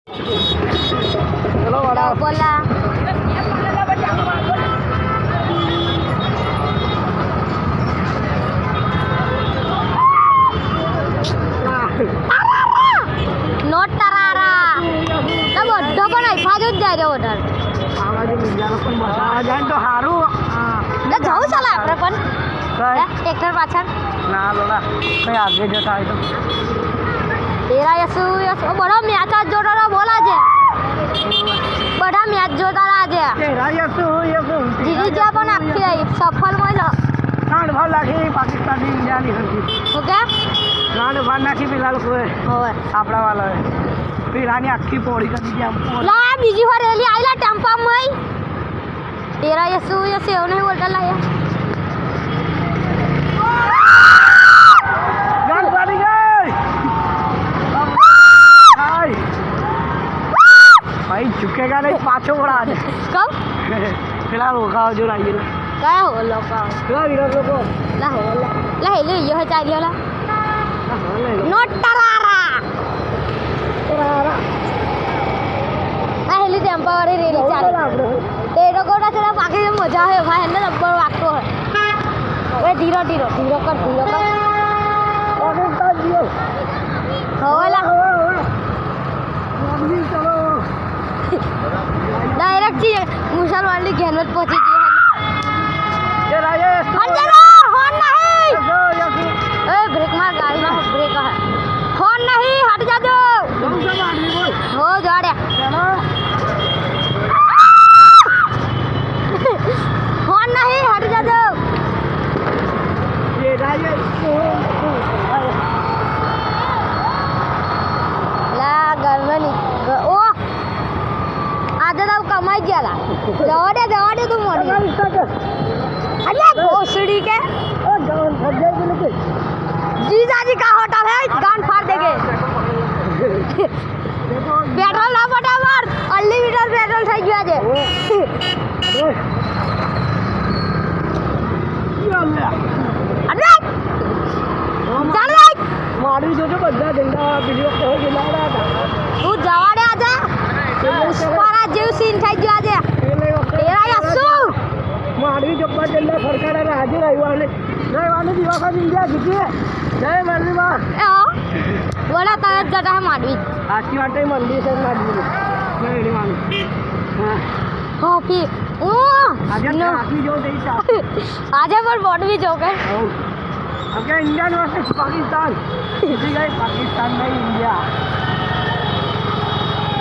ચલો વડા બોલા નોટ તરારા તો બધો પણ અફાજ જ જાય રે ઓર્ડર આ બાજુ બીજાનો પણ બસાવા જાય ને તો સારું તો જવું ચાલે આપણે પણ કઈ ટ્રેક્ટર પાછળ ના લોલા કઈ આગે જતા હોય તો તેરા યસુ યસુ બડો મેચ જ જોતો બોલા છે બધા મેચ જોતા રાજે તેરા યસુ યસુ જીજી જે પણ આખી રહી સફળ મળ્યો ગાંડ ભાર નાખી પાકિસ્તાનની ઇન્ડિયાની હતી ઓકે ગાંડ ભાર નાખી પેલા લોકોએ હવે આપણા વાળાએ પેલાની આખી પોળી કરી દીધી આમ લા બીજી વાર રેલી આઈલા ટેમ્પામાં તેરા યસુ યસુ એવું નહીં બોલતા લાયા ગાંડ ભારી ગઈ હાય ભાઈ ઝુકેગા નહીં પાછો વળા દે કમ પેલા રોકાવ જો લાવી દે કયા હો લોકો પેલા વિરાટ લોકો લા હો લા હેલે યો ચાલ્યો લા લઈ લો નોટ તરારા આ હેલી ટેમ્પા વાળી રેલી ચાલે તે રોકોડા ચડા પાકી મજા આવે ભાઈ એને રબર વાગતો હોય ઓય ધીરો ધીરો ધીરો કર પાકિસ્તાન જીઓ હવેલા ચલો ડાયરેક્ટ થી મુસલમાનની ઘેર જ પહોંચી ગઈ ये राजे हट होन नहीं यस ए ब्रेक मार गाड़ी में ब्रेक है होन नहीं हट जा दो कौन सा आदमी बोल हो जाड़े चलो होन नहीं हट जा दो ये राजे ला घर में नहीं ओ आधे तो कमाई गया ला जवा दे तू मोड़ी अरे भोसड़ी के ओ जान फट जाएगी लेकिन जीजा जी का होटल है गान फाड़ देंगे पेट्रोल ना फटाफट अनलिमिटेड पेट्रोल થઈ ગયો છે અરે ચાલ રે મારી જોજો બધા ઝંડા વિડિયો કહો ગેલા હતા તું જવા દે આજે પુષ્પારા જેવું સીન થઈ ગયો આજે તેરા યસુ મારી જબ્બા ઝંડા સરકારે હાજર આવ્યા રવિવારનો દિવસ ઇન્ડિયા જીતી જય મારી માં એ હો બોલા તરત જતા હે માંડવી સાચી વાત મંદિર છે મારી મેળી માનું હા કોફી ઓ આજે નો આખી જો દઈ ચા આજે પણ બોડવી જો કે अब क्या इंडिया वर्सेस पाकिस्तान जीती गई पाकिस्तान नहीं इंडिया